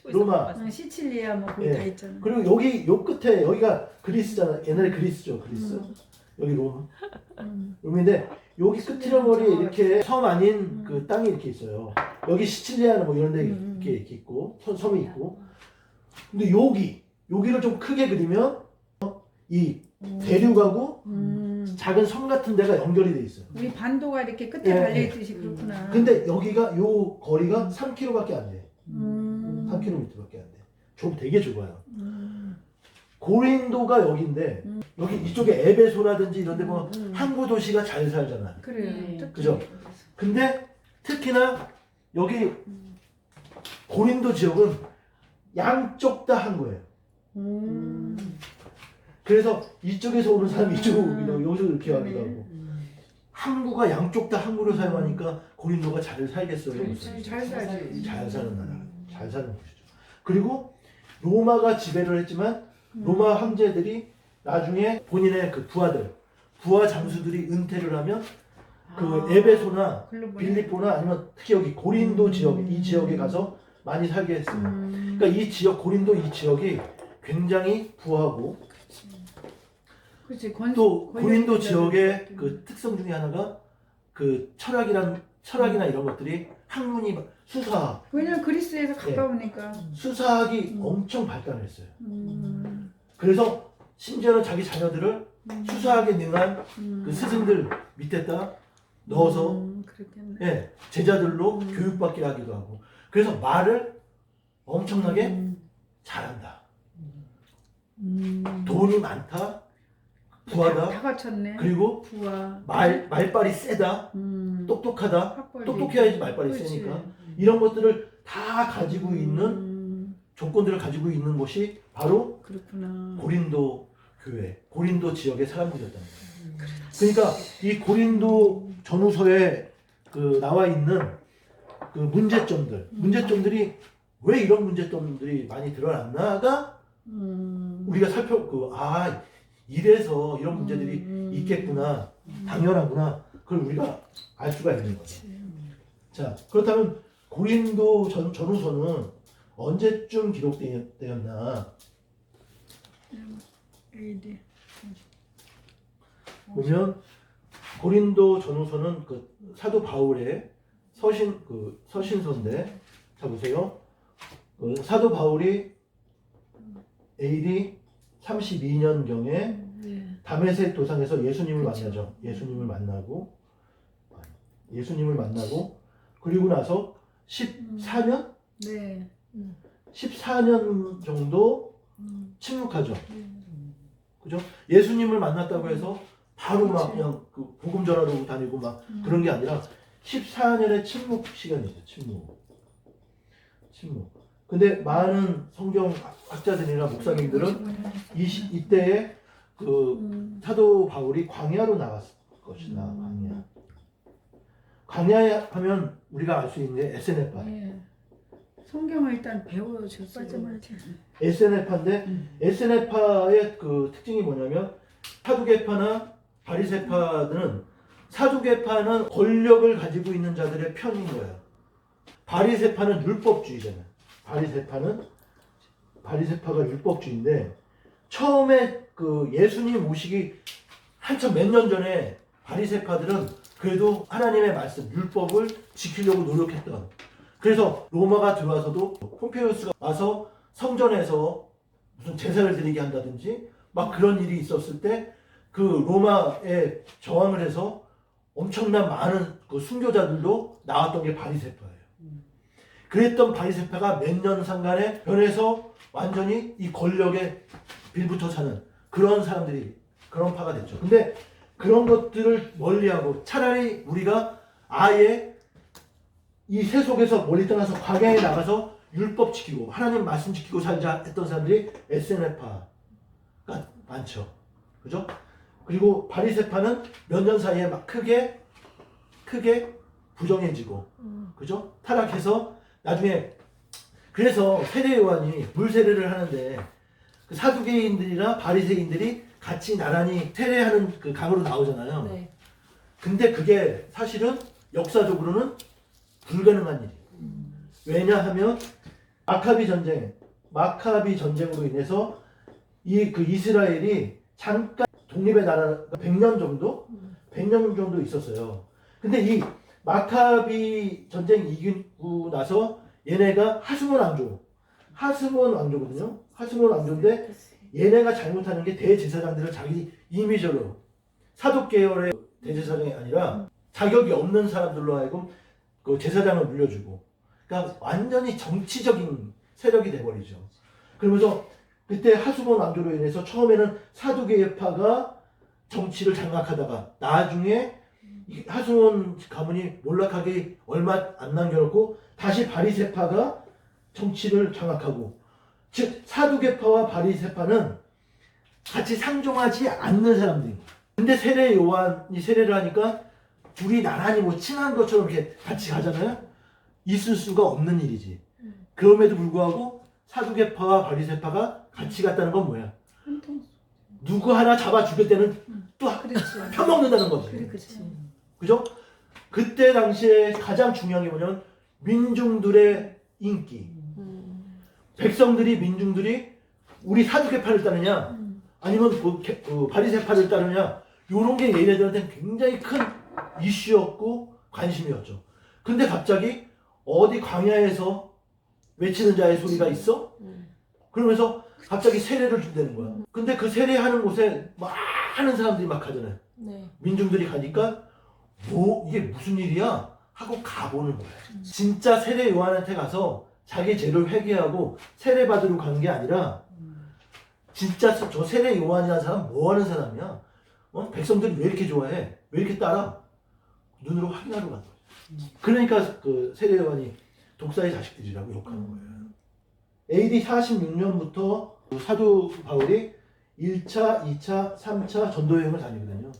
로마. 시칠리아 뭐 거기 다 예. 있잖아. 그리고 여기 요 끝에 여기가 그리스잖아. 옛날에 그리스죠. 그리스. 여기 롬. 롬인데 여기 끝이라머리에 이렇게 섬 아닌 그 땅이 이렇게 있어요. 여기 시칠리아나 뭐 이런 데 이렇게 있고 섬이 있고. 근데 여기를 좀 크게 그리면 이 대륙하고 작은 섬 같은 데가 연결이 돼 있어요. 우리 반도가 이렇게 끝에 예, 달려있듯이 그렇구나. 근데 여기가 요 거리가 3km밖에 안 돼. 3km밖에 안 돼. 되게 좁아요. 고린도가 여기인데 여기 이쪽에 에베소라든지 이런 데 보면 항구 도시가 잘 살잖아요. 그래요. 그죠? 근데 특히나 여기 고린도 지역은 양쪽 다 항구예요. 그래서 이쪽에서 오는 사람이 이쪽으로 여기서 이렇게 가기도 하고 항구가 양쪽 다 항구를 사용하니까 고린도가 잘 살겠어요. 잘 살지. 잘 사는 나라, 잘 사는 곳이죠. 그리고 로마가 지배를 했지만 로마 황제들이 나중에 본인의 그 부하 장수들이 은퇴를 하면 그 에베소나 빌립보나 아니면 특히 여기 고린도 지역, 이 지역에 가서 많이 살게 했어요. 그러니까 이 지역, 고린도 이 지역이 굉장히 부하고 그렇지. 또 고린도 지역의 그 특성 중에 하나가 그 철학이나 이런 것들이 학문이 수사학. 왜냐면 그리스에서 가까우니까. 수사학이 엄청 발달했어요. 그래서 심지어는 자기 자녀들을 수사학에 능한 그 스승들 밑에다 넣어서 예, 제자들로 교육받게 하기도 하고. 그래서 말을 엄청나게 잘한다. 돈이 많다. 부하다. 다 갖췄네. 그리고 부하. 말빨이 세다. 똑똑하다. 학벌이. 똑똑해야지 말빨이 그렇지. 세니까. 이런 것들을 다 가지고 있는 조건들을 가지고 있는 곳이 바로 그렇구나. 고린도 교회, 고린도 지역의 사람들이었다는 거예요. 그러니까 이 고린도 전후서에 그 나와 있는 그 문제점들이 왜 이런 문제점들이 많이 드러났나가 우리가 이래서 이런 문제들이 있겠구나, 당연하구나, 그걸 우리가 알 수가 있는 거죠. 자, 그렇다면 고린도 전후서는 언제쯤 기록되었나? AD. 보면 고린도 전후서는 그 사도 바울의 서신서인데, 자 보세요. 그 사도 바울이 AD 32년경에 다메섹 도상에서 예수님을 만나죠. 예수님을 만나고 그리고 나서 14년? 네. 14년 정도 침묵하죠. 그죠? 예수님을 만났다고 해서 바로 막 그냥 그 복음 전하러 다니고 막 그런 게 아니라 14년의 침묵 시간이죠. 침묵. 근데 많은 성경 학자들이나 목사님들은 이때에 그 사도 바울이 광야로 나갔을 것이다. 광야에 하면 우리가 알 수 있는 게 에세네파. 네. 성경을 일단 배워줬어요. 에세네파인데 에세네파의 그 특징이 뭐냐면 사두개파나 바리새파들은 사두개파는 권력을 가지고 있는 자들의 편인 거예요. 바리새파는 율법주의잖아요. 바리새파가 율법주의인데 처음에 그 예수님 오시기 한참 몇 년 전에 바리새파들은 그래도 하나님의 말씀, 율법을 지키려고 노력했던. 그래서 로마가 들어와서도 폼페이우스가 와서 성전에서 무슨 제사를 드리게 한다든지 막 그런 일이 있었을 때 그 로마에 저항을 해서 엄청난 많은 그 순교자들도 나왔던 게 바리새파예요. 그랬던 바리새파가 몇 년 상간에 변해서 완전히 이 권력에 빌붙어 사는 그런 사람들이, 그런 파가 됐죠. 근데 그런 것들을 멀리하고 차라리 우리가 아예 이 세속에서 멀리 떠나서 광야에 나가서 율법 지키고 하나님 말씀 지키고 살자 했던 사람들이 에세네파가 많죠. 그죠? 그리고 바리새파는 몇 년 사이에 막 크게 부정해지고 그죠? 타락해서 나중에, 그래서 세례 요한이 물 세례를 하는데 그 사두개인들이나 바리새인들이 같이 나란히 세례하는 그 강으로 나오잖아요. 네. 근데 그게 사실은 역사적으로는 불가능한 일이에요. 왜냐하면 마카비 전쟁으로 인해서 이 그 이스라엘이 잠깐 독립의 나라가 100년 정도 있었어요. 근데 이 마카비 전쟁 이기고 나서 얘네가 하스몬 왕조거든요. 하스몬 왕조인데 얘네가 잘못하는 게 대제사장들을 자기 이미저로 사독 계열의 대제사장이 아니라 자격이 없는 사람들로 하여금 그 제사장을 물려주고, 그러니까 완전히 정치적인 세력이 돼버리죠. 그러면서 그때 하스몬 왕조로 인해서 처음에는 사두개파가 정치를 장악하다가 나중에 이 하스몬 가문이 몰락하기 얼마 안 남겨놓고 다시 바리새파가 정치를 장악하고, 즉 사두개파와 바리새파는 같이 상종하지 않는 사람들이. 근데 세례 요한이 세례를 하니까 둘이 나란히 뭐 친한 것처럼 이렇게 같이 가잖아요. 있을 수가 없는 일이지. 그럼에도 불구하고 사두개파와 바리새파가 같이 갔다는 건 뭐야? 누구 하나 잡아 죽일 때는 또 펴먹는다는 거지. 그렇지. 그죠? 그때 당시에 가장 중요한 게 뭐냐면 민중들의 인기. 민중들이 우리 사두개파를 따르냐 아니면 그 바리새파를 따르냐, 요런 게 얘네들한테는 굉장히 큰 이슈였고 관심이었죠. 근데 갑자기 어디 광야에서 외치는 자의 소리가 있어? 그러면서 갑자기 세례를 준다는 거야. 근데 그 세례하는 곳에 많은 사람들이 막 가잖아요. 네. 민중들이 가니까 뭐 이게 무슨 일이야? 하고 가보는 거야. 진짜 세례 요한한테 가서 자기 죄를 회개하고 세례 받으러 간 게 아니라 진짜 저 세례 요한이라는 사람 뭐 하는 사람이야? 백성들이 왜 이렇게 좋아해? 왜 이렇게 따라? 눈으로 확인하러 간 거야. 그러니까 그 세례 요한이 독사의 자식들이라고 욕하는 거예요. AD 46년부터 사도 바울이 1차, 2차, 3차 전도 여행을 다니거든요.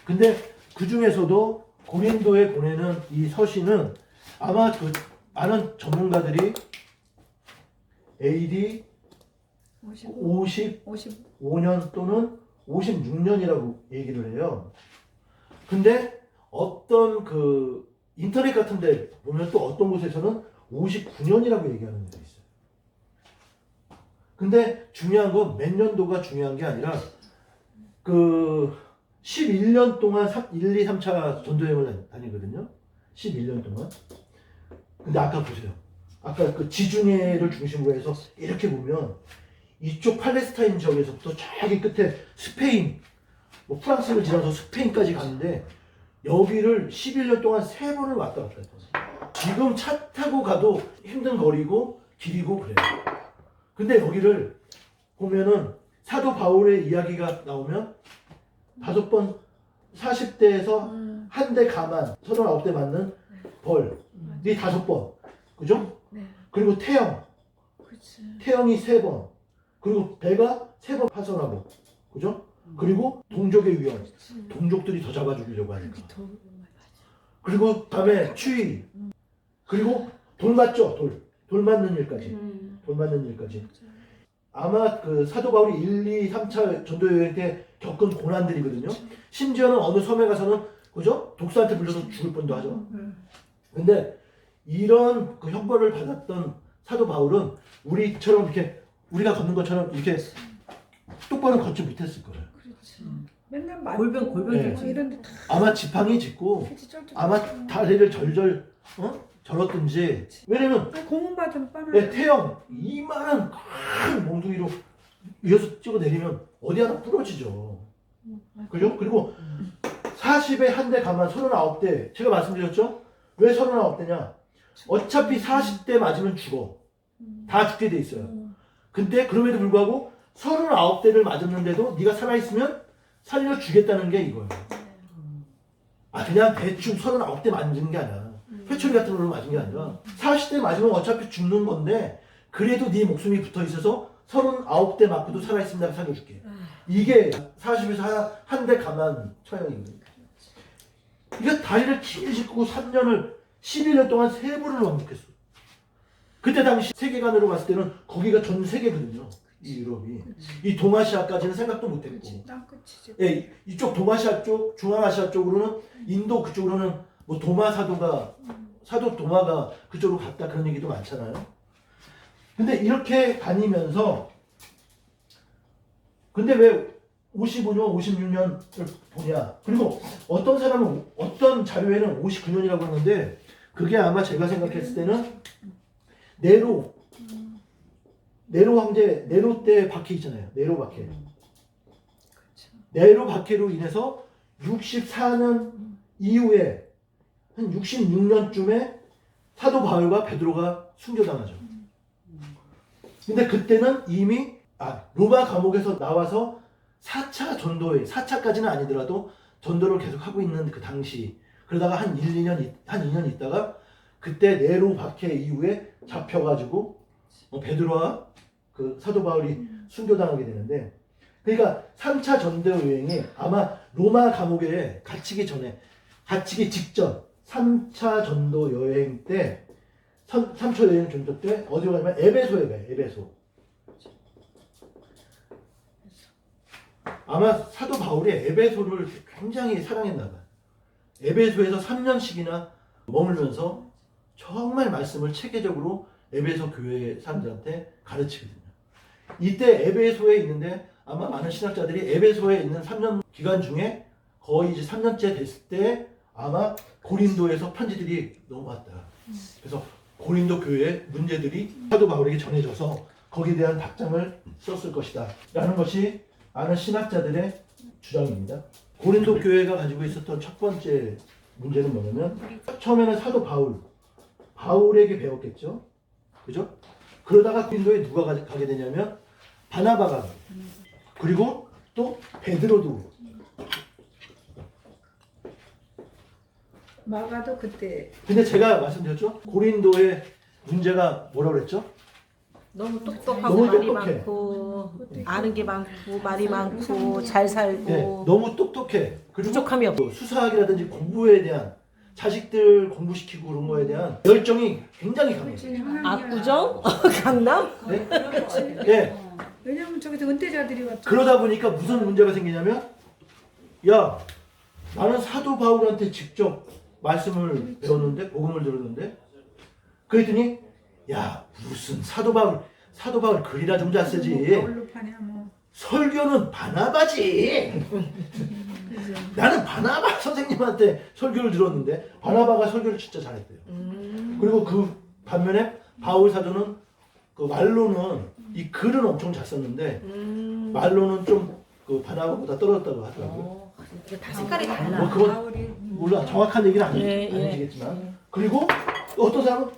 근데 그 중에서도 고린도에 보내는 이 서신은 아마 그 많은 전문가들이 AD 55년 또는 56년이라고 얘기를 해요. 근데 어떤 그 인터넷 같은 데 보면 또 어떤 곳에서는 59년이라고 얘기하는 데도 있어요. 근데 중요한 건 몇 년도가 중요한 게 아니라 그 11년 동안 1, 2, 3차 전도여행을 다니거든요. 11년 동안. 근데 아까 보세요. 아까 그 지중해를 중심으로 해서 이렇게 보면 이쪽 팔레스타인 지역에서부터 저기 끝에 스페인, 뭐 프랑스를 지나서 스페인까지 가는데 여기를 11년 동안 3번을 왔다 갔다 했어요. 지금 차 타고 가도 힘든 거리고 길이고 그래요. 근데 여기를 보면은 사도 바울의 이야기가 나오면 5번 40대에서 한 대 가만 39대 맞는 벌이 5번. 그죠? 네. 그리고 태형이 3번. 그리고 배가 3번 파손하고. 그죠? 그리고 동족의 위험. 동족들이 더 잡아 죽이려고 하니까. 그리고 다음에 추위. 그리고 돌 맞죠? 돌 맞는 일까지. 돌 맞는 일까지. 아마 그 사도 바울이 1, 2, 3차 전도 여행 때 겪은 고난들이거든요. 심지어는 어느 섬에 가서는 그죠? 독사한테 불려서 죽을 뻔도 하죠. 근데 이런 그 형벌을 받았던 사도 바울은 우리처럼 이렇게 우리가 걷는 것처럼 이렇게 똑바로 걷지 못했을 거예요. 그렇지. 맨날 맞고 골병 네. 이런 데 다 아마 지팡이 짚고 아마 다리를 절절 절었든지. 왜냐면 공은 받으면 빠르. 네, 태형 이만한 큰 몽둥이로 위에서 찍어 내리면 어디 하나 부러지죠. 그죠? 그리고 40에 한 대 가만 39대. 제가 말씀드렸죠? 왜 39대냐? 어차피 40대 맞으면 죽어. 다 죽게 돼 있어요. 근데 그럼에도 불구하고 39대를 맞았는데도 네가 살아있으면 살려주겠다는 게 이거예요. 그냥 대충 39대 맞은 게 아니야. 회초리 같은 걸로 맞은 게 아니라 40대 맞으면 어차피 죽는 건데 그래도 네 목숨이 붙어 있어서 39대 맞고도 살아있으면 내가 살려줄게. 이게 40에서 한 대 가만 처형이거든요. 이게 다리를 길게 짚고 3년을 11년 동안 3번을 왕복했어. 그때 당시 세계관으로 봤을 때는 거기가 전 세계거든요. 이 유럽이. 이 동아시아까지는 생각도 못했고. 예, 이쪽 동아시아 쪽, 중앙아시아 쪽으로는 인도 그쪽으로는 뭐 도마 사도 도마가 그쪽으로 갔다 그런 얘기도 많잖아요. 근데 이렇게 다니면서 근데 왜 55년, 56년을 보냐? 그리고 어떤 사람은 어떤 자료에는 59년이라고 하는데 그게 아마 제가 생각했을 때는 네로 황제 네로 때 박해 있잖아요. 네로 박해. 네로 박해로 인해서 64년 이후에 한 66년쯤에 사도 바울과 베드로가 순교당하죠. 근데 그때는 이미 로마 감옥에서 나와서 4차 전도회, 4차까지는 아니더라도 전도를 계속 하고 있는 그 당시 그러다가 한 2년 있다가 그때 네로 박해 이후에 잡혀가지고 베드로와 그 사도 바울이 순교당하게 되는데 그러니까 3차 전도 여행이 아마 로마 감옥에 갇히기 직전 3차 전도 여행 때 3차 여행 전도 때 어디로 가냐면 에베소에 가요. 에베소. 아마 사도 바울이 에베소를 굉장히 사랑했나 봐요. 에베소에서 3년씩이나 머물면서 정말 말씀을 체계적으로 에베소 교회 사람들한테 가르치거든요. 이때 에베소에 있는데 아마 많은 신학자들이 에베소에 있는 3년 기간 중에 거의 이제 3년째 됐을 때 아마 고린도에서 편지들이 넘어왔다. 그래서 고린도 교회의 문제들이 사도 바울에게 전해져서 거기에 대한 답장을 썼을 것이다. 라는 것이 많은 신학자들의 주장입니다. 고린도 교회가 가지고 있었던 첫 번째 문제는 뭐냐면 처음에는 사도 바울에게 배웠겠죠. 그죠? 그러다가 고린도에 누가 가게 되냐면 바나바가 가게 돼요. 그리고 또 베드로도 마가도 그때 근데 제가 말씀드렸죠? 고린도의 문제가 뭐라고 그랬죠? 너무 똑똑하고 너무 말이 똑똑해. 많고 아는 게 많고 말이 많고 잘 살고 네, 너무 똑똑해. 그리고 부족함이 없고 수사학이라든지 공부에 대한 자식들 공부시키고 그런 거에 대한 열정이 굉장히 강해요. 압구정? 강남? 네? 네. 왜냐면 저기서 은퇴자들이 왔죠. 그러다 보니까 무슨 문제가 생기냐면 야 나는 사도 바울한테 직접 말씀을 배웠는데 복음을 들었는데 그랬더니 야 무슨 사도 바울 글이나 좀 잘 쓰지 바울로 파냐 뭐. 설교는 바나바지. 나는 바나바 선생님한테 설교를 들었는데 바나바가 설교를 진짜 잘했대요. 그리고 그 반면에 바울 사도는 그 말로는 이 글은 엄청 잘 썼는데 말로는 좀 그 바나바보다 떨어졌다고 하더라고요. 이게 다 색깔이 달라. 뭐 그건 바울이 몰라 정확한 얘기는 아니겠지만 그리고 또 어떤 사람은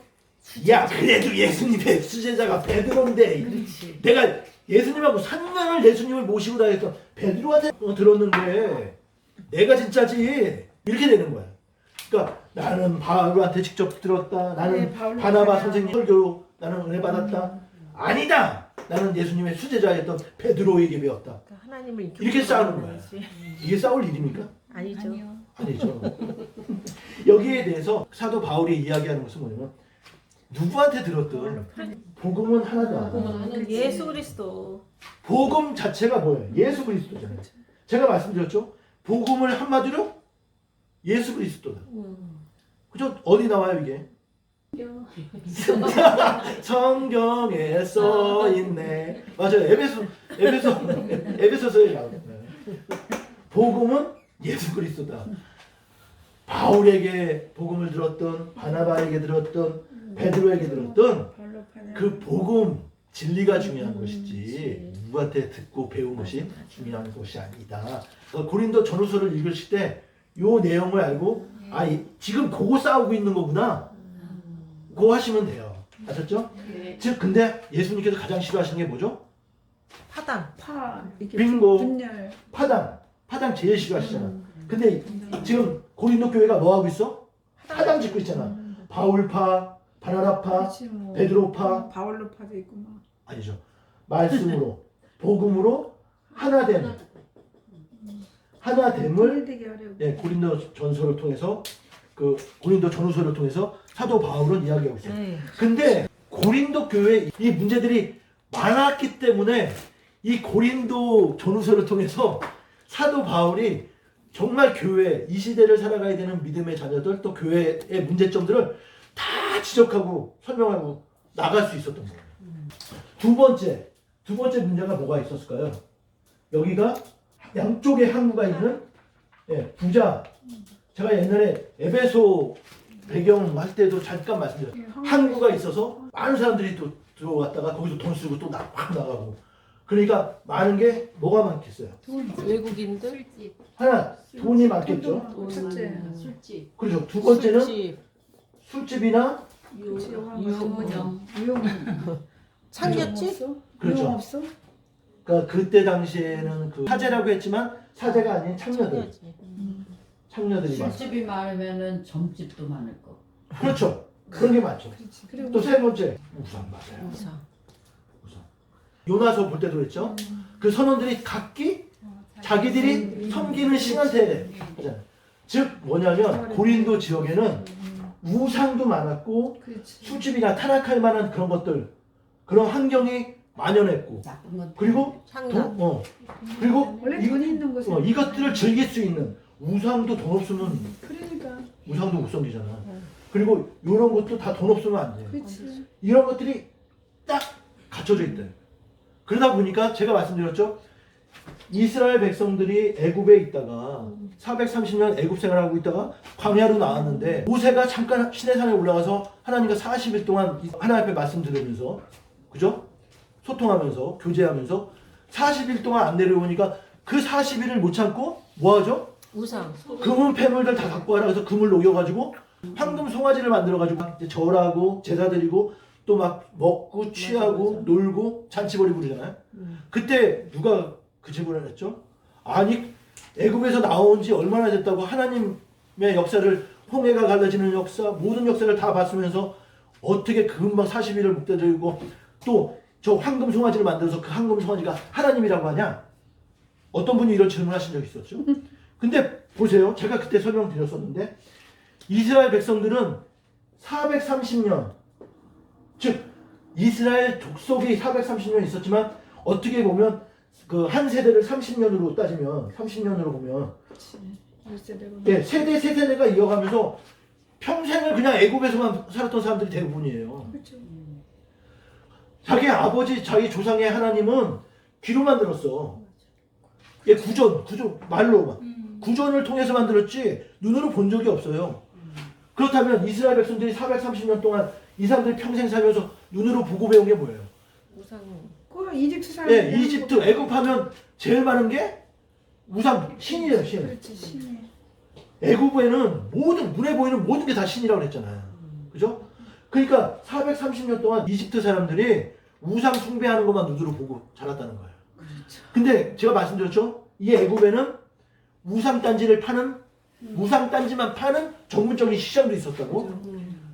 야 그래도 예수님의 수제자가 베드로인데 내가 예수님하고 3년을 예수님을 모시고 다녔던 베드로한테 들었는데 내가 진짜지 이렇게 되는 거야. 그러니까 나는 바울한테 직접 들었다. 나는 네, 바울로 바나바 가야. 선생님 설교 나는 은혜 받았다. 아니다. 나는 예수님의 수제자였던 베드로에게 배웠다. 그러니까 하나님을 이렇게 싸우는 거야. 이게 싸울 일입니까? 아니죠. 아니요. 아니죠. 여기에 대해서 사도 바울이 이야기하는 것은 뭐냐면 누구한테 들었든 복음은 하나다. 복음은 예수 그리스도. 복음 자체가 뭐예요? 예수 그리스도잖아요. 제가 말씀드렸죠. 복음을 한마디로 예수 그리스도다. 그죠? 어디 나와요 이게? 성경에 써 있네. 맞아요. 에베소서에 나와요. 복음은 예수 그리스도다. 바울에게 복음을 들었던 바나바에게 들었던 베드로에게 들었던 바울로 파냐. 그 복음 진리가 중요한 것이지 누구한테 듣고 배운 것이 중요한 것이 아니다. 고린도 전후서를 읽으실 때 이 내용을 알고 지금 그거 싸우고 있는 거구나. 그거 하시면 돼요. 아셨죠? 즉 근데 예수님께서 가장 싫어하시는 게 뭐죠? 파당. 파 이렇게 빙고. 분열. 파당 제일 싫어하시잖아. 근데 지금 고린도 교회가 뭐 하고 있어? 파당 짓고 있잖아. 바울파, 바나나파, 그렇지 뭐. 베드로파. 바울로 파도 있고 뭐. 아니죠. 말씀으로 복음으로 하나됨을 되게 어려워. 네, 고린도 전서를 통해서 그 고린도 전후서를 통해서 사도 바울은 이야기하고 있어요. 네. 근데 고린도 교회 이 문제들이 많았기 때문에 이 고린도 전후서를 통해서 사도 바울이 정말 교회 이 시대를 살아가야 되는 믿음의 자녀들 또 교회의 문제점들을 다 지적하고 설명하고 나갈 수 있었던 거예요. 두 번째 문제가 뭐가 있었을까요? 여기가 양쪽에 항구가 있는 부자. 제가 옛날에 에베소 배경 할 때도 잠깐 말씀드렸어요. 항구가 있어서 많은 사람들이 또 들어왔다가 거기서 돈 쓰고 또 확 나가고. 그러니까 많은 게 뭐가 많겠어요? 외국인들 하나, 돈이 많겠죠. 첫째. 술집. 그렇죠. 두 번째는 술집, 술집이나 유흥점. 유용 창겼집, 그렇죠. 유용 없어? 그러니까 그때 당시에는 그 사제라고 했지만 사제가 아닌 창녀들, 창녀들이 많죠. 술집이 많으면은 점집도 많을 거. 그렇죠. 그런 게 많죠. 그렇지. 그리고 또 세 번째 우상 맞아요. 우상. 우상. 요나서 볼 때도 그랬죠. 그 선원들이 각기 자기들이 섬기는 신한테 하잖아요. 즉 뭐냐면 고린도 지역에는 우상도 많았고 그렇지. 술집이나 타락할 만한 그런 것들, 그런 환경이 만연했고, 나쁜 건 그리고 상남. 그리고 원래 돈이 있는 곳에 이것들을 즐길 수 있는 우상도 돈 없으면 그러니까 우상도 못 섬기잖아. 그리고 이런 것도 다 돈 없으면 안 돼. 그렇지. 이런 것들이 딱 갖춰져 있대. 그러다 보니까 제가 말씀드렸죠. 이스라엘 백성들이 애굽에 있다가 430년 애굽 생활하고 있다가 광야로 나왔는데 모세가 잠깐 시내산에 올라가서 하나님과 40일 동안 하나님 앞에 말씀 들으면서 그죠? 소통하면서 교제하면서 40일 동안 안 내려오니까 그 40일을 못 참고 뭐 하죠? 우상. 금은 폐물들 다 갖고 와라. 그래서 금을 녹여가지고 황금 송아지를 만들어가지고 이제 절하고 제사 드리고 또 막 먹고 취하고 맞아. 놀고 잔치벌이 부르잖아요. 그때 누가 그 질문을 했죠? 아니 애굽에서 나온 지 얼마나 됐다고 하나님의 역사를 홍해가 갈라지는 역사 모든 역사를 다 봤으면서 어떻게 금방 40일을 묵대드리고 또 저 황금 송아지를 만들어서 그 황금 송아지가 하나님이라고 하냐? 어떤 분이 이런 질문하신 적 있었죠? 근데 보세요. 제가 그때 설명드렸었는데 이스라엘 백성들은 430년 즉 이스라엘 족속이 430년 있었지만 어떻게 보면 그 한 세대를 30년으로 따지면 30년으로 보면 네, 세대 세 세대가 이어가면서 평생을 그냥 애굽에서만 살았던 사람들이 대부분이에요. 그렇죠. 자기 아버지, 자기 조상의 하나님은 귀로 만들었어. 예, 구전 말로 구전을 통해서 만들었지 눈으로 본 적이 없어요. 그렇다면 이스라엘 백성들이 430년 동안 이 사람들이 평생 살면서 눈으로 보고 배운 게 뭐예요? 우상. 그 이집트 사람. 예, 이집트 애굽하면 제일 많은 게 우상 신이에요, 신. 그렇지 신이. 애굽에는 모든 눈에 보이는 모든 게 다 신이라고 그랬잖아요. 그죠? 그러니까 430년 동안 이집트 사람들이 우상 숭배하는 것만 눈으로 보고 자랐다는 거예요. 근데 제가 말씀드렸죠? 이 애굽에는 우상 단지를 파는 우상 단지만 파는 전문적인 시장도 있었다고.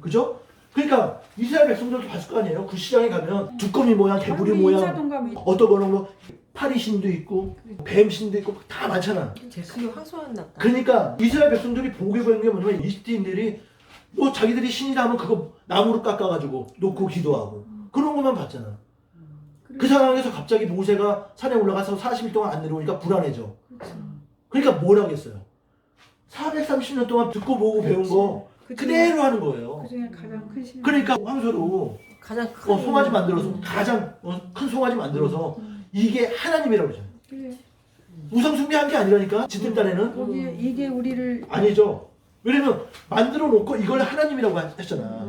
그죠? 그러니까 이스라엘 백성들도 봤을 거 아니에요. 그 시장에 가면 두꺼비 모양, 개구리 모양, 인사동 가면 어떤 거는 뭐 파리신도 있고 뱀신도 있고 다 많잖아. 그게 화소한 났다. 그러니까 이스라엘 백성들이 보게 보는 게 뭐냐면 이집트인들이 뭐 자기들이 신이다 하면 그거 나무로 깎아가지고 놓고 기도하고 그런 것만 봤잖아. 그 상황에서 갑자기 모세가 산에 올라가서 40일 동안 안 내려오니까 불안해져. 그러니까 뭘 하겠어요? 430년 동안 듣고 보고 배운 거 그대로 하는 거예요. 그 중에 가장 큰 신. 그러니까 황소로 가장 큰 송아지 만들어서 가장 큰 송아지 만들어서 이게 하나님이라고 그러잖아요. 그래. 우상 숭배한 게 아니라니까 지들 딴에는 거기에 이게 우리를 아니죠. 왜냐면 만들어 놓고 이걸 하나님이라고 했잖아.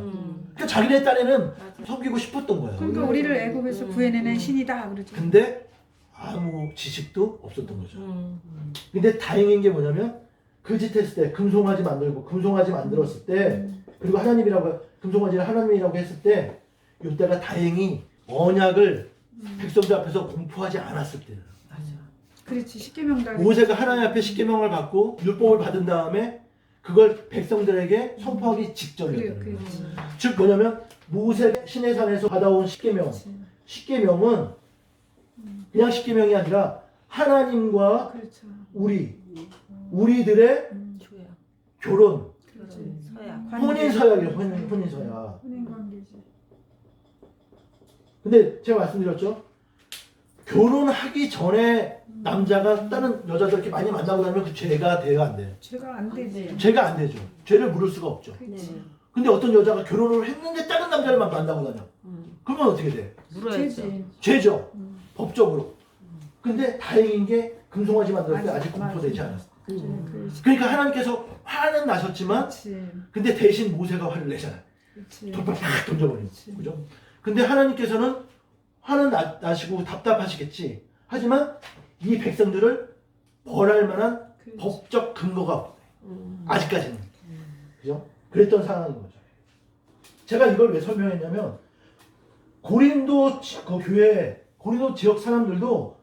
그러니까 자기네 딴에는 섬기고 싶었던 거야. 그러니까 우리를 애굽에서 구해내는 신이다 그러죠. 근데 아무 지식도 없었던 거죠. 근데 다행인 게 뭐냐면 그 짓 했을 때 금송아지 만들고 금송아지 만들었을 때 그리고 하나님이라고 금송아지를 하나님이라고 했을 때 이때가 다행히 언약을 백성들 앞에서 공포하지 않았을 때예요. 그렇지 십계명다. 모세가 하나님 앞에 십계명을 받고 율법을 받은 다음에 그걸 백성들에게 선포하기 직전이었다는 거예요. 즉 뭐냐면 모세가 시내산에서 받아온 십계명. 십계명은 그냥 십계명이 아니라 하나님과 그렇죠. 우리들의 조야. 결혼, 그렇지. 서약. 혼인 서약이에요. 혼인 서약. 혼인 관계지. 근데 제가 말씀드렸죠. 결혼하기 전에 남자가 다른 여자들 이렇게 많이 만나고 다니면 그 죄가 돼요, 안 돼요? 죄가 안 되지. 죄가 안 되죠. 죄를 물을 수가 없죠. 그렇지. 근데 어떤 여자가 결혼을 했는데 다른 남자를 막 만나고 다녀. 그러면 어떻게 돼? 물어야죠. 죄지. 죄죠. 음. 법적으로. 근데 다행인 게 금송아지 만들 때 아직 맞아. 공포되지 않았어. 그렇지. 그러니까 하나님께서 화는 나셨지만 그렇지. 근데 대신 모세가 화를 내잖아요. 그렇지. 돌발 팍 던져버리고. 그치. 그죠? 근데 하나님께서는 화는 나시고 답답하시겠지. 하지만 이 백성들을 벌할 만한 그렇지. 법적 근거가 없대. 음. 아직까지는. 그죠? 그랬던 상황인 거죠. 제가 이걸 왜 설명했냐면 고린도 그 교회 고린도 지역 사람들도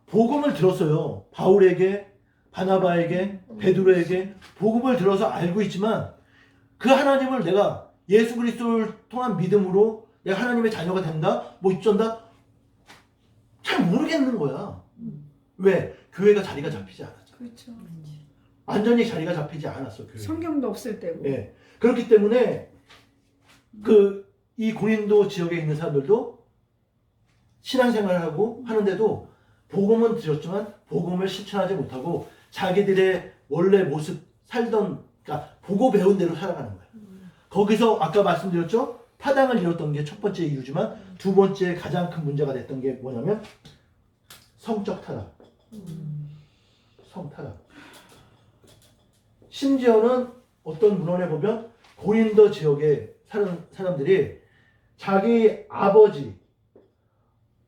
복음을 들었어요. 바울에게, 바나바에게, 베드로에게 복음을 들어서 알고 있지만 그 하나님을 내가 예수 그리스도를 통한 믿음으로 내가 하나님의 자녀가 된다, 뭐 이쩐다, 잘 모르겠는 거야. 왜? 교회가 자리가 잡히지 않았죠. 그렇죠. 완전히 자리가 잡히지 않았어. 교회. 성경도 없을 때고. 예. 그렇기 때문에 이 고린도 지역에 있는 사람들도 신앙생활을 하고 하는데도 복음은 들었지만 복음을 실천하지 못하고 자기들의 원래 모습 살던, 그러니까 보고 배운 대로 살아가는 거예요. 거기서 아까 말씀드렸죠? 타당을 잃었던 게 첫 번째 이유지만 두 번째 가장 큰 문제가 됐던 게 뭐냐면 성적 타락. 성타락. 심지어는 어떤 문헌에 보면 고린도 지역에 사는 사람들이 자기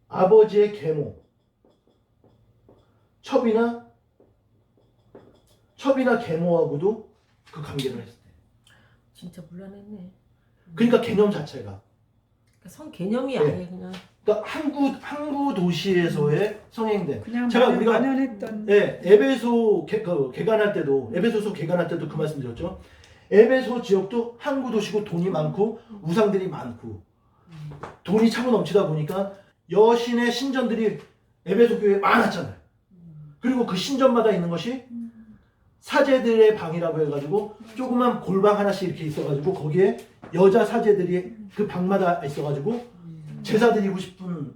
아버지의 계모, 첩이나 계모하고도 그 관계를 했대. 진짜 물란했네. 그러니까 개념 자체가. 그러니까 성 개념이 네. 아니에요, 그냥. 그러니까 항구 도시에서의 성행된. 그냥 제가 우리가 만연했던. 네, 에베소 개간할 때도 에베소서 개간할 때도 그 말씀 드렸죠. 에베소 지역도 항구 도시고 돈이 많고 우상들이 많고 돈이 차고 넘치다 보니까 여신의 신전들이 에베소 교회에 많았잖아요. 그리고 그 신전마다 있는 것이 사제들의 방이라고 해가지고 조그만 골방 하나씩 이렇게 있어가지고 거기에 여자 사제들이 그 방마다 있어가지고 제사 드리고 싶은,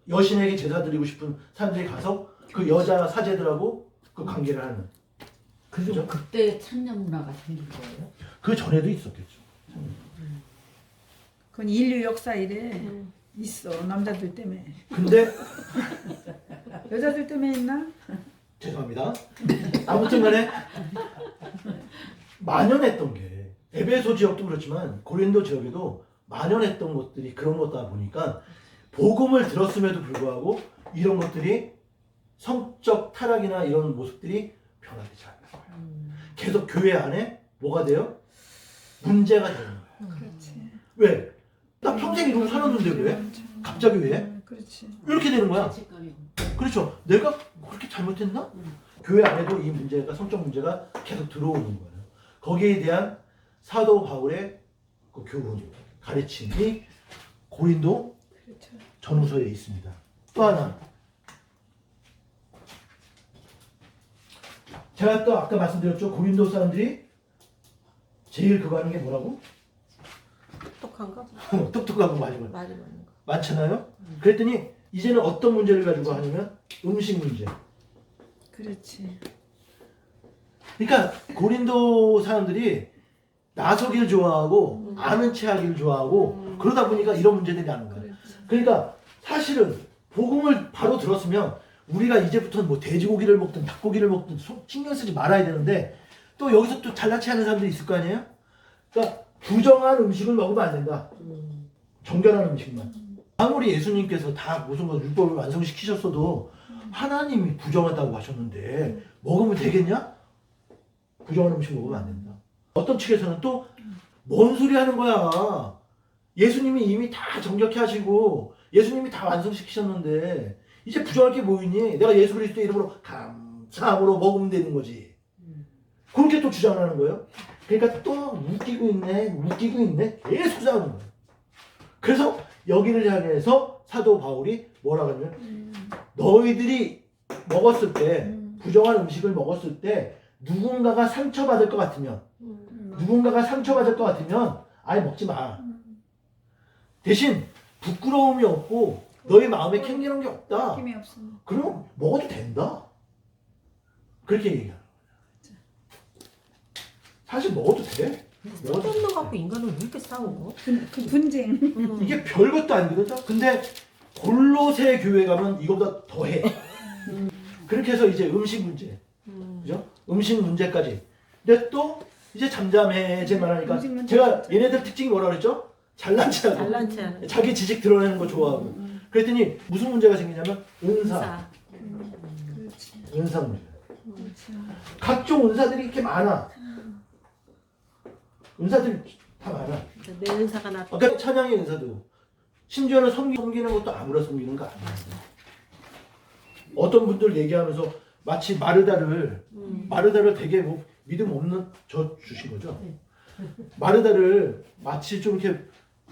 여신에게 제사 드리고 싶은 사람들이 가서 그 여자 사제들하고 그 관계를 하는. 그죠? 그때 찬양 문화가 생긴 거예요. 그 전에도 있었겠죠. 그건 인류 역사 이래 있어. 남자들 때문에. 근데 여자들 때문에 있나? 죄송합니다. 아무튼 간에 만연했던 게 에베소 지역도 그렇지만 고린도 지역에도 만연했던 것들이 그런 거다 보니까 복음을 들었음에도 불구하고 이런 것들이 성적 타락이나 이런 모습들이 변화되지 않는 거예요. 계속 교회 안에 뭐가 돼요? 문제가 되는 거예요. 그렇지. 왜? 나 평생 이러고 살았는데 왜? 갑자기 왜? 그렇지. 이렇게 되는 거야. 죄책감이. 그렇죠. 내가 그렇게 잘못했나? 교회 안에도 이 문제가, 성적 문제가 계속 들어오는 거예요. 거기에 대한 사도 바울의 그 교훈, 가르침이 고린도 그렇죠. 전후서에 있습니다. 또 하나. 제가 또 아까 말씀드렸죠. 고린도 사람들이 제일 그거 하는 게 뭐라고? 똑똑한가? 똑똑하고 말이 많- 말이 많은 거. 많잖아요. 그랬더니 이제는 어떤 문제를 가지고 하냐면 음식 문제. 그렇지. 그러니까 고린도 사람들이 나서기를 좋아하고 아는 체 하기를 좋아하고 그러다 보니까 이런 문제들이 나는 거예요. 그렇지. 그러니까 사실은 복음을 바로 들었으면 우리가 이제부터는 뭐 돼지고기를 먹든 닭고기를 먹든 신경 쓰지 말아야 되는데 또 여기서 또 잘난 체 하는 사람들이 있을 거 아니에요? 그러니까 부정한 음식을 먹으면 안 된다. 정결한 음식만. 아무리 예수님께서 다 무슨 거 율법을 완성시키셨어도 하나님이 부정하다고 하셨는데 먹으면 되겠냐? 부정한 음식 먹으면 안 된다. 어떤 측에서는 또 뭔 소리 하는 거야. 예수님이 이미 다 정결케 하시고 예수님이 다 완성시키셨는데 이제 부정할 게 뭐 있니? 내가 예수 그리스도의 이름으로 감사함으로 먹으면 되는 거지. 그렇게 또 주장을 하는 거예요. 그러니까 또 웃기고 있네 계속 싸우는 거예요. 그래서 여기를 향해서 사도 바울이 뭐라고 하냐면 너희들이 먹었을 때 부정한 음식을 먹었을 때 누군가가 상처받을 것 같으면 아예 먹지 마. 대신 부끄러움이 없고 너희 마음에 캥기는 게 없다. 힘이 없으면. 그럼 먹어도 된다. 그렇게 얘기하는 거야. 사실 먹어도 돼. 쓸데없는 거 갖고 인간은 왜 이렇게 싸워? 그 분쟁. 이게 별것도 아니거든요. 근데 골로새 교회 가면 이거보다 더해. 그렇게 해서 이제 음식 문제, 그죠? 음식 문제까지. 근데 또 이제 잠잠해질만 하니까 음식 문제 제가 얘네들 특징이 뭐라 그랬죠? 잘난 체하고 잘난 체하는. 자기 지식 드러내는 거 좋아하고. 그랬더니 무슨 문제가 생기냐면 은사. 그렇지. 은사 문제. 그렇지. 각종 은사들이 이렇게 많아. 은사들이 다 많아. 내 은사가 나. 아까 찬양의 은사도 심지어는 섬기는 것도 아무나 섬기는 거 아니야. 어떤 분들 얘기하면서 마치 마르다를 되게 뭐 믿음 없는 저 주신 거죠. 마르다를 마치 좀 이렇게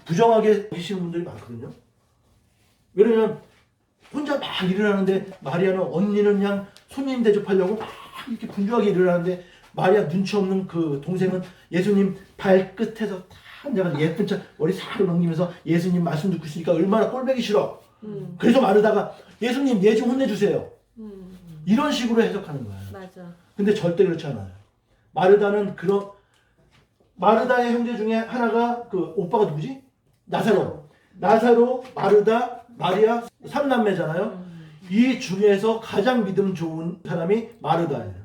부정하게 보시는 분들이 많거든요. 왜냐면 혼자 막 일을 하는데 마리아는 언니는 그냥 손님 대접하려고 막 이렇게 분주하게 일을 하는데 마리아 눈치 없는 그 동생은 예수님 발끝에서 다 내가 예쁜 척 머리 싹 넘기면서 예수님 말씀 듣고 있으니까 얼마나 꼴보기 싫어. 그래서 마르다가 예수님 얘 좀 혼내주세요. 이런 식으로 해석하는 거야. 맞아. 근데 절대 그렇지 않아요. 마르다의 형제 중에 하나가 그 오빠가 누구지? 나사로, 마르다, 마리아 3남매잖아요. 이 중에서 가장 믿음 좋은 사람이 마르다예요.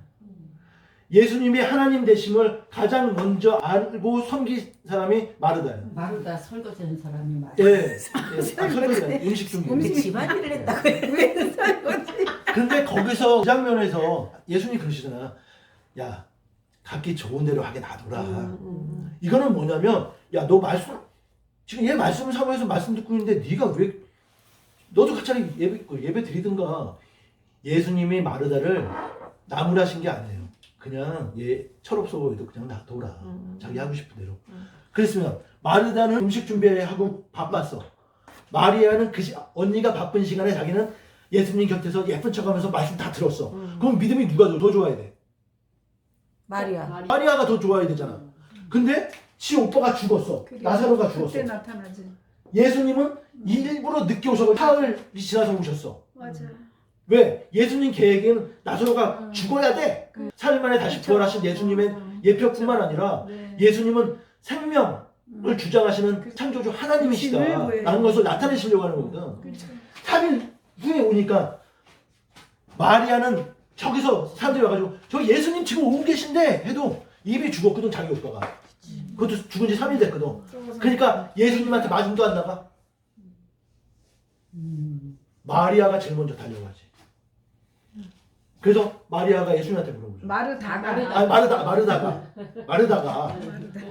예수님이 하나님 되심을 가장 먼저 알고 섬긴 사람이 마르다예요. 마르다 설거지하는 사람이 맞아. 예, 설거지, 음식 준비. 근데 집안일을 했다고 해. 왜 설거지? 근데 거기서 그 장면에서 예수님이 그러시잖아. 야, 각기 좋은 대로 하게 놔둬라. 이거는 뭐냐면, 야, 너 지금 얘 말씀을 사모해서 말씀 듣고 있는데 네가 왜 너도 같이 예배 드리든가. 예수님이 마르다를 나무라신 게 아니에요. 그냥 얘 철없어 보여도 그냥 놔둬라. 자기 하고 싶은 대로. 그랬으면 마르다는 음식 준비하고 바빴어. 마리아는 언니가 바쁜 시간에 자기는 예수님 곁에서 예쁜 척하면서 말씀 다 들었어. 그럼 믿음이 누가 더 좋아야 돼? 마리아. 마리아가 더 좋아야 되잖아. 근데 지 오빠가 죽었어. 나사로가 죽었어. 그때 나타나지. 예수님은 일부러 늦게 오셔서 사흘이 지나서 오셨어. 맞아. 왜? 예수님 계획에는 나사로가 죽어야 돼. 사흘 만에 다시 부활하신 예수님의 예표뿐만 아니라 네. 예수님은 생명을 주장하시는 창조주 하나님이시다라는 것을 나타내시려고 하는 거거든. 그렇죠. 3일 후에 오니까 마리아는 저기서 사람들이 와가지고 저 예수님 지금 오고 계신데 해도 입이 죽었거든. 자기 오빠가. 그것도 죽은 지 3일 됐거든. 그러니까 예수님한테 마중도 안 나가. 마리아가 제일 먼저 달려가지. 그래서 마리아가 예수님한테 물어보죠. 마르다가. 아니, 마르다가.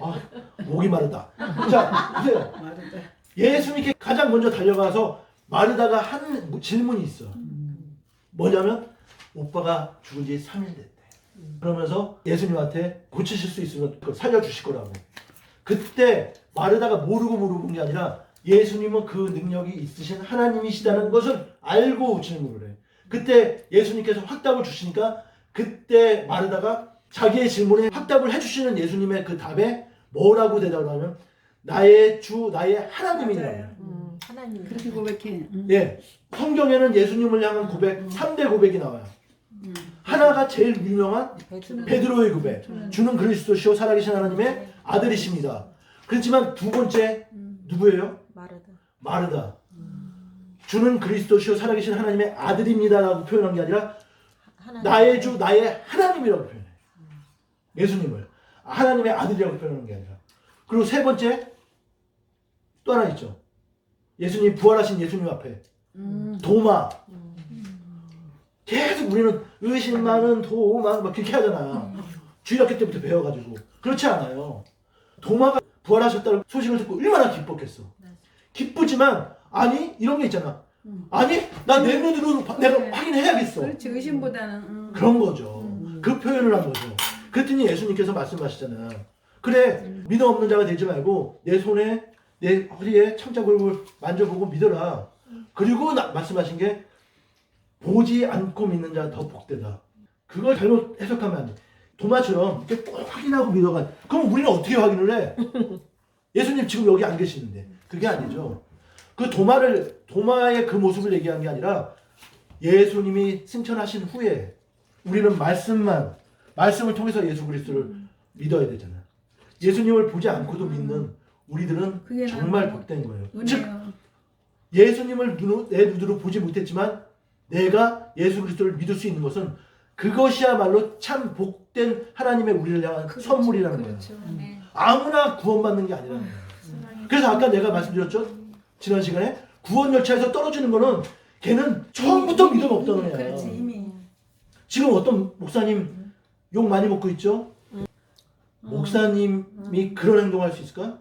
아, 목이 마르다. 자, 보세요. 마르다. 예수님께 가장 먼저 달려가서 마르다가 한 질문이 있어. 뭐냐면 오빠가 죽은 지 3일 됐대. 그러면서 예수님한테 고치실 수 있으면 살려주실 거라고. 그때 마르다가 모르고 물어본 게 아니라 예수님은 그 능력이 있으신 하나님이시다는 것을 알고 질문을 해. 그때 예수님께서 확답을 주시니까 그때 마르다가 자기의 질문에 확답을 해주시는 예수님의 그 답에 뭐라고 대답을 하면 나의 주, 나의 하나님이라고. 하나님. 그렇게 고백해. 예, 성경에는 예수님을 향한 고백 3대 고백이 나와요. 하나가 제일 유명한 베드로의 고백. 주는 그리스도시요 살아계신 하나님의 아들이십니다. 그렇지만 두 번째 누구예요? 마르다. 주는 그리스도시요 살아계신 하나님의 아들입니다라고 표현한 게 아니라 나의 주, 나의 하나님이라고 표현해. 예수님을 하나님의 아들이라고 표현하는 게 아니라. 그리고 세 번째 또 하나 있죠. 예수님 부활하신 예수님 앞에 도마. 계속 우리는 의심 많은 도마 막 그렇게 하잖아. 주일학교 때부터 배워가지고. 그렇지 않아요. 도마가 부활하셨다는 소식을 듣고 얼마나 기뻤겠어. 기쁘지만 아니 이런 게 있잖아. 아니 나 내 눈으로 내가 확인해야겠어. 그렇지. 의심보다는. 그런 거죠. 그 표현을 한 거죠. 그랬더니 예수님께서 말씀하시잖아. 그래 믿음 없는 자가 되지 말고 내 손에 내 허리에 창자골을 만져보고 믿어라. 그리고 말씀하신 게 보지 않고 믿는 자 더 복되다. 그걸 잘못 해석하면 안 돼. 도마처럼 이렇게 꼭 확인하고 믿어가. 그럼 우리는 어떻게 확인을 해? 예수님 지금 여기 안 계시는데. 그게 아니죠. 그 도마의 그 모습을 얘기한 게 아니라 예수님이 승천하신 후에 우리는 말씀을 통해서 예수 그리스도를 믿어야 되잖아. 예수님을 보지 않고도 믿는 우리들은 그게 정말 나는 복된 거예요. 즉 은혜요. 예수님을 내 눈으로 보지 못했지만 내가 예수 그리스도를 믿을 수 있는 것은 그것이야말로 참 복된 하나님의 우리를 향한 그렇죠. 선물이라는 거예요. 그렇죠. 네. 아무나 구원받는 게 아니라는 거예요. 사랑해. 그래서 아까 내가 말씀드렸죠? 지난 시간에 구원 열차에서 떨어지는 거는 걔는 처음부터 믿음 없다는 거야. 그렇지 이미. 지금 어떤 목사님 욕 많이 먹고 있죠? 목사님이 그런 행동할 수 있을까?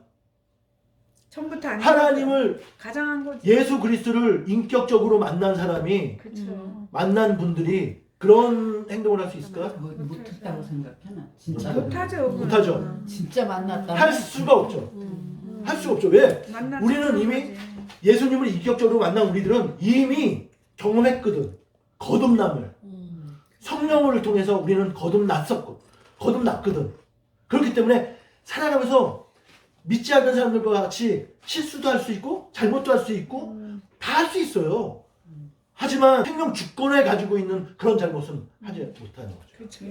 처음부터 아니. 하나님을 가장한 거지. 예수 그리스도를 인격적으로 만난 사람이 그렇죠. 만난 분들이 그런 행동을 할 수 있을까? 못했다고 생각해 나. 진짜. 못하죠. 못하죠. 진짜 만났다. 할 수가 없죠. 할 수가 없죠. 왜? 만나 우리는 이미 예수님을 인격적으로 만난 우리들은 이미 경험했거든. 거듭남을. 성령을 통해서 우리는 거듭났거든. 그렇기 때문에 살아가면서 믿지 않는 사람들과 같이 실수도 할 수 있고 잘못도 할 수 있고 다 할 수 있어요. 하지만 생명 주권을 가지고 있는 그런 잘못은 하지 못하는 거죠. 그렇죠.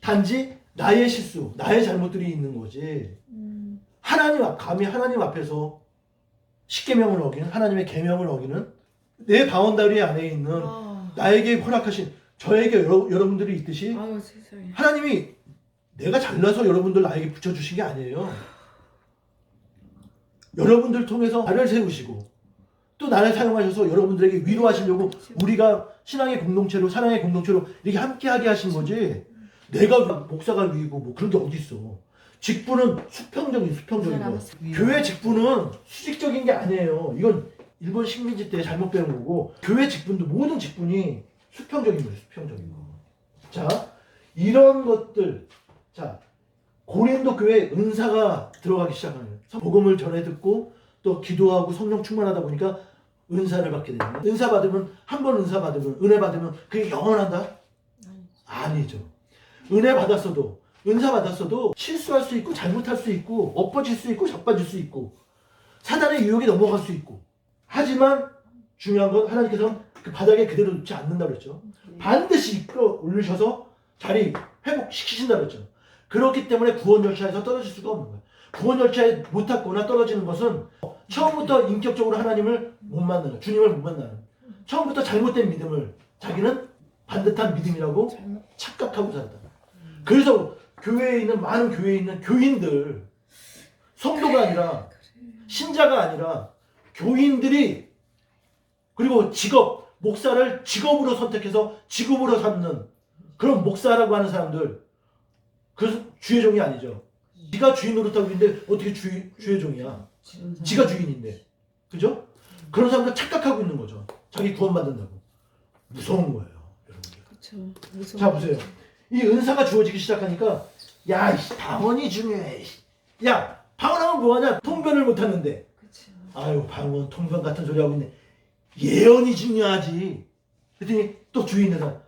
단지 나의 실수, 나의 잘못들이 있는 거지. 감히 하나님 앞에서 십계명을 어기는 하나님의 계명을 어기는 내 바운다리 안에 있는 나에게 허락하신 저에게 여러분들이 있듯이 아유 세상에. 하나님이 내가 잘나서 여러분들 나에게 붙여주신 게 아니에요. 여러분들 통해서 나를 세우시고 또 나를 사용하셔서 여러분들에게 위로하시려고 우리가 신앙의 공동체로 사랑의 공동체로 이렇게 함께하게 하신 거지. 내가 목사가 위이고 뭐 그런 게 어디 있어. 직분은 수평적인 거. 교회 직분은 수직적인 게 아니에요. 이건 일본 식민지 때 잘못 배운 거고 교회 직분도 모든 직분이 수평적인 거예요. 수평적인 거. 자, 이런 것들. 자, 고린도 교회에 은사가 들어가기 시작하는 거예요. 복음을 전해 듣고 또 기도하고 성령 충만하다 보니까 은사를 받게 됩니다. 은사 받으면 한 번 은사 받으면 은혜 받으면 그게 영원한다? 아니죠. 은혜 받았어도 은사 받았어도 실수할 수 있고 잘못할 수 있고 엎어질 수 있고 자빠질 수 있고 사단의 유혹에 넘어갈 수 있고 하지만 중요한 건 하나님께서는 그 바닥에 그대로 놓지 않는다고 그랬죠. 반드시 이끌어 올리셔서 자리 회복시키신다고 그랬죠. 그렇기 때문에 구원 열차에서 떨어질 수가 없는 거예요. 구원 열차에 못 탔거나 떨어지는 것은 처음부터 인격적으로 하나님을 못 만나는, 주님을 못 만나는, 처음부터 잘못된 믿음을 자기는 반듯한 믿음이라고 착각하고 살았다. 그래서 교회에 있는 많은 교회에 있는 교인들, 성도가 아니라 신자가 아니라 교인들이 그리고 직업, 목사를 직업으로 선택해서 직업으로 삼는 그런 목사라고 하는 사람들, 그래서 주의 종이 아니죠. 지가 주인 노릇하고 있는데 어떻게 주의 종이야? 지가 주인인데. 그죠? 그런 사람들 착각하고 있는 거죠. 자기 구원받는다고. 무서운 거예요, 여러분들. 그렇죠. 자, 보세요. 이 은사가 주어지기 시작하니까 야, 방언이 중요해. 야, 방언하면 뭐하냐? 통변을 못하는데. 그렇죠. 아유, 방언, 통변 같은 소리 하고 있네. 예언이 중요하지. 그랬더니 또 주위에 있는 사람.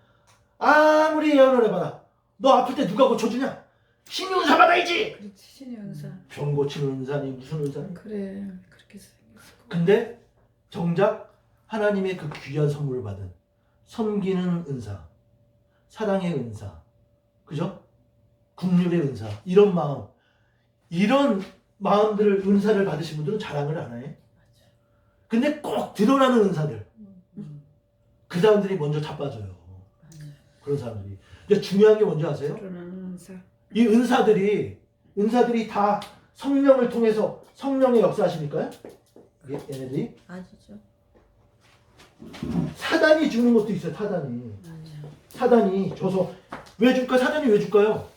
아무리 예언을 해봐라. 너 아플 때 누가 고쳐주냐? 신이 은사 받아야지. 그렇지 신의 은사. 병 고치는 은사니 무슨 은사니? 그래 그렇게 생겼어. 근데 정작 하나님의 그 귀한 선물을 받은 섬기는 은사, 사랑의 은사, 그죠? 긍휼의 은사, 이런 마음들을 은사를 받으신 분들은 자랑을 안 해. 근데 꼭 드러나는 은사들, 그 사람들이 먼저 자빠져요. 그런 사람들이. 근데 중요한 게 뭔지 아세요? 드러나는 은사. 이 은사들이 다 성령을 통해서 성령의 역사하시니까요? 얘네들이 아시죠? 사단이 주는 것도 있어요. 사단이 줘서 왜 줄까? 사단이 왜 줄까요?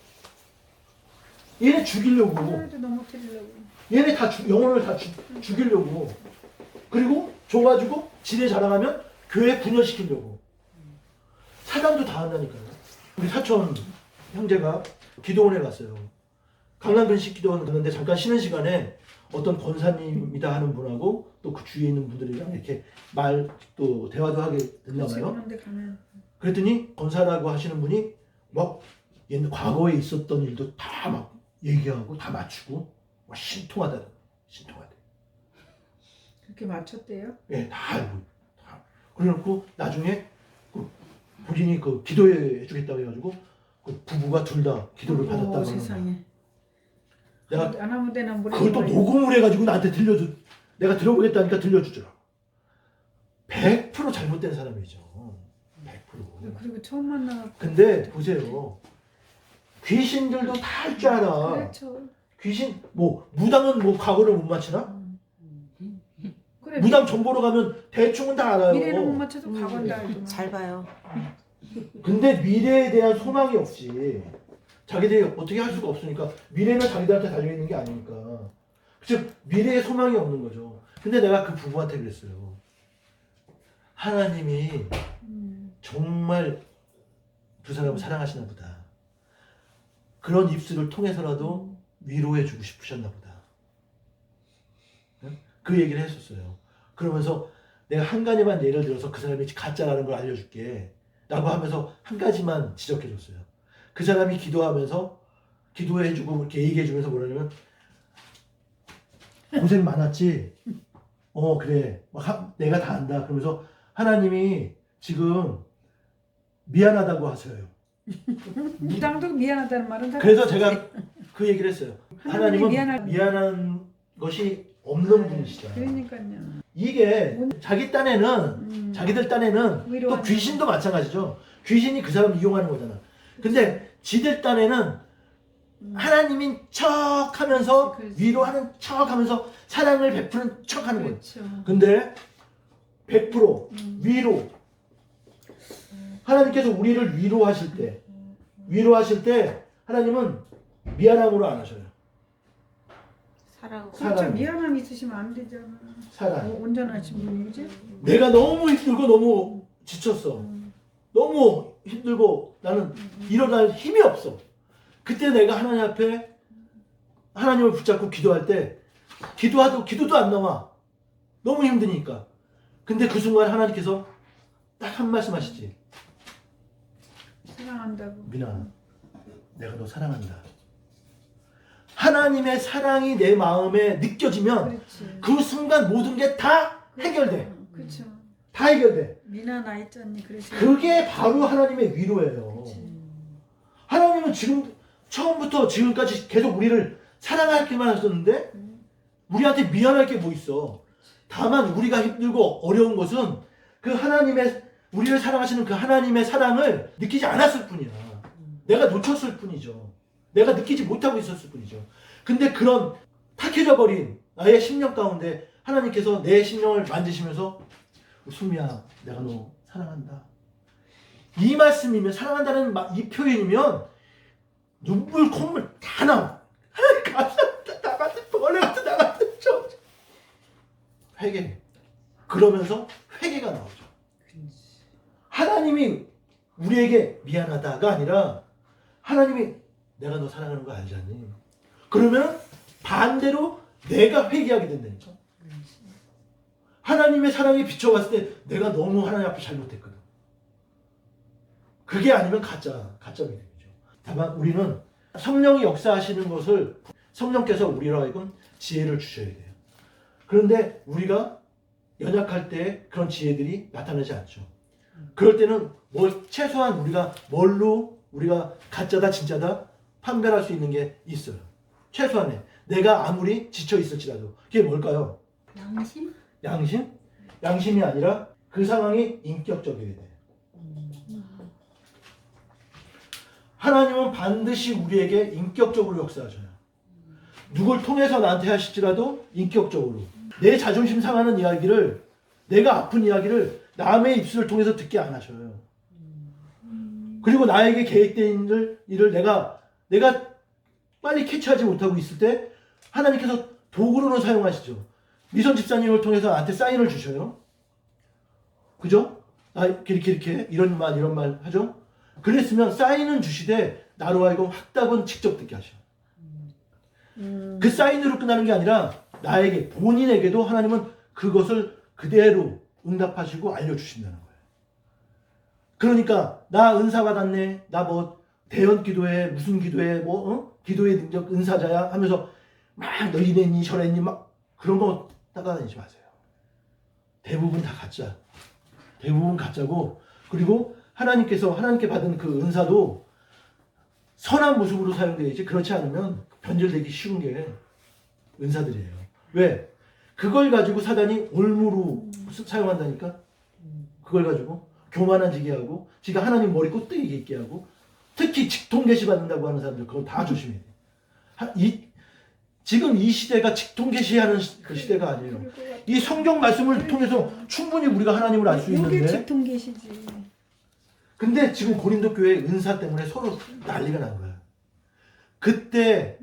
얘네 죽이려고. 하나도 넘어뜨리려고. 얘네 다 영혼을 다 죽이려고. 그리고 줘가지고 지뢰 자랑하면 교회 분열시키려고. 사단도 다 한다니까요. 우리 사촌 형제가 기도원에 갔어요. 강남근식 기도원 갔는데 잠깐 쉬는 시간에 어떤 권사님이다 하는 분하고 또 그 주위에 있는 분들이랑 이렇게 또 대화도 하게 됐나 봐요. 그런데 가면 그랬더니 권사라고 하시는 분이 막 옛날 과거에 있었던 일도 다 막 얘기하고 다 맞추고 막 신통하다. 그렇게 맞췄대요. 예, 다 알고. 다. 그래놓고 나중에 그 본인이 그 기도해 주겠다고 해가지고 그 부부가 둘 다 기도를 받았다고 하는 거예요. 세상에. 내가 안 하면 되나 모르겠 그걸 또 녹음을 해가지고 나한테 들려주, 내가 들어보겠다니까 들려주더라. 100% 잘못된 사람이죠. 100%. 그리고 처음 만나고. 근데 보세요. 귀신들도 다 할 줄 알아. 그렇죠. 귀신 뭐 무당은 뭐 과거를 못 맞히나? 그래. 무당 정보로 가면 대충은 다 알아요. 미래는 못 맞춰도 과거는 다 알고. 잘 봐요. 근데 미래에 대한 소망이 없지. 자기들이 어떻게 할 수가 없으니까 미래는 자기들한테 달려있는 게 아니니까. 즉 미래에 소망이 없는 거죠. 근데 내가 그 부부한테 그랬어요. 하나님이 정말 두 사람을 사랑하시나 보다. 그런 입술을 통해서라도 위로해주고 싶으셨나 보다. 그 얘기를 했었어요. 그러면서 내가 한 가지만 예를 들어서 그 사람이 가짜라는 걸 알려줄게 라고 하면서 한 가지만 지적해줬어요. 그 사람이 기도하면서 기도해주고 이렇게 얘기해주면서 뭐라냐면 고생 많았지? 그래 내가 다 안다. 그러면서 하나님이 지금 미안하다고 하세요. 무당도 미안하다는 말은 다. 그래서 제가 그 얘기를 했어요. 하나님은 미안할- 미안한 것이 없는 분이시다. 그러니까요. 이게 자기 딴에는 자기들 딴에는 또 위로하는 귀신도 마찬가지죠. 귀신이 그 사람 이용하는 거잖아. 근데 지들 딴에는 하나님인 척하면서 그렇지. 위로하는 척하면서 사랑을 베푸는 척하는 거예요. 그렇죠. 근데 100% 위로 하나님께서 우리를 위로하실 때 하나님은 미안함으로 안 하셔요. 사랑. 그렇죠. 사랑. 미안함 있으시면 안 되잖아. 사랑. 온전하신 분이지. 내가 너무 힘들고 너무 지쳤어. 너무 힘들고 나는 일어날 힘이 없어. 그때 내가 하나님 앞에 하나님을 붙잡고 기도할 때 기도도 안 나와. 너무 힘드니까. 근데 그 순간 하나님께서 딱 한 말씀 하시지. 사랑한다고. 민아, 내가 너 사랑한다. 하나님의 사랑이 내 마음에 느껴지면 그렇지. 그 순간 모든 게 다 해결돼. 그렇죠. 다 해결돼. 미나 나 있잖니. 그래서. 그게 바로 하나님의 위로예요. 그렇지. 하나님은 지금 처음부터 지금까지 계속 우리를 사랑하기만 하셨는데 우리한테 미안할 게 뭐 있어. 다만 우리가 힘들고 어려운 것은 그 하나님의 우리를 사랑하시는 그 하나님의 사랑을 느끼지 않았을 뿐이야. 내가 놓쳤을 뿐이죠. 내가 느끼지 못하고 있었을 뿐이죠. 근데 그런 탁해져 버린 나의 심령 가운데 하나님께서 내 심령을 만지시면서 수미야, 내가 너 사랑한다. 이 말씀이면 사랑한다는 이 표현이면 눈물 콧물 다 나와. 나 같은 벌레 같은 나 같은 저 회개. 그러면서 회개가 나오죠. 하나님이 우리에게 미안하다가 아니라 하나님이 내가 너 사랑하는 거 알지 않니? 그러면 반대로 내가 회개하게 된다니까. 하나님의 사랑에 비춰봤을 때 내가 너무 하나님 앞에 잘못했거든. 그게 아니면 가짜 믿음이죠. 다만 우리는 성령이 역사하시는 것을 성령께서 우리로 하여금 지혜를 주셔야 돼요. 그런데 우리가 연약할 때 그런 지혜들이 나타나지 않죠. 그럴 때는 최소한 우리가 뭘로 우리가 가짜다 진짜다 판별할 수 있는 게 있어요. 최소한에 내가 아무리 지쳐 있을지라도 그게 뭘까요? 양심? 양심? 양심이 아니라 그 상황이 인격적이어야 돼요. 하나님은 반드시 우리에게 인격적으로 역사하셔요. 누굴 통해서 나한테 하실지라도 인격적으로. 내 자존심 상하는 이야기를, 내가 아픈 이야기를 남의 입술을 통해서 듣게 안 하셔요. 그리고 나에게 계획된 일을 내가 빨리 캐치하지 못하고 있을 때 하나님께서 도구로는 사용하시죠. 미선 집사님을 통해서 나한테 사인을 주셔요. 그죠? 나 이렇게 이런 말 하죠. 그랬으면 사인은 주시되 나로 하여금 확답은 직접 듣게 하셔. 그 사인으로 끝나는 게 아니라 나에게 본인에게도 하나님은 그것을 그대로 응답하시고 알려주신다는 거예요. 그러니까 나 은사 받았네. 나 뭐 대연 기도회 무슨 기도회 기도의 능력 은사자야 하면서 막 너 이랬니 저랬니 막 그런 거 따라다니지 마세요. 대부분 다 가짜. 대부분 가짜고 그리고 하나님께 받은 그 은사도 선한 모습으로 사용되야지 그렇지 않으면 변절되기 쉬운 게 은사들이에요. 왜? 그걸 가지고 사단이 올무로 사용한다니까? 그걸 가지고 교만해지게 하고 지가 하나님 머리 꼭대기에 있게 하고 특히 직통계시 받는다고 하는 사람들 그거 다 조심해야 돼. 지금 이 시대가 직통계시하는 그 시대가 아니에요. 이 성경 말씀을 통해서 충분히 우리가 하나님을 알 수 요게 있는데 직통 계시지. 근데 지금 고린도 교회 은사 때문에 서로 난리가 난 거야. 그때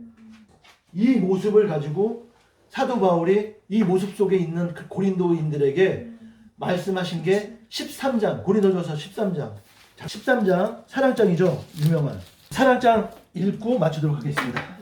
이 모습을 가지고 사도 바울이 이 모습 속에 있는 그 고린도인들에게 말씀하신 게 13장, 고린도전서 13장. 자, 13장 사랑장이죠. 유명한. 사랑장 읽고 마치도록 하겠습니다.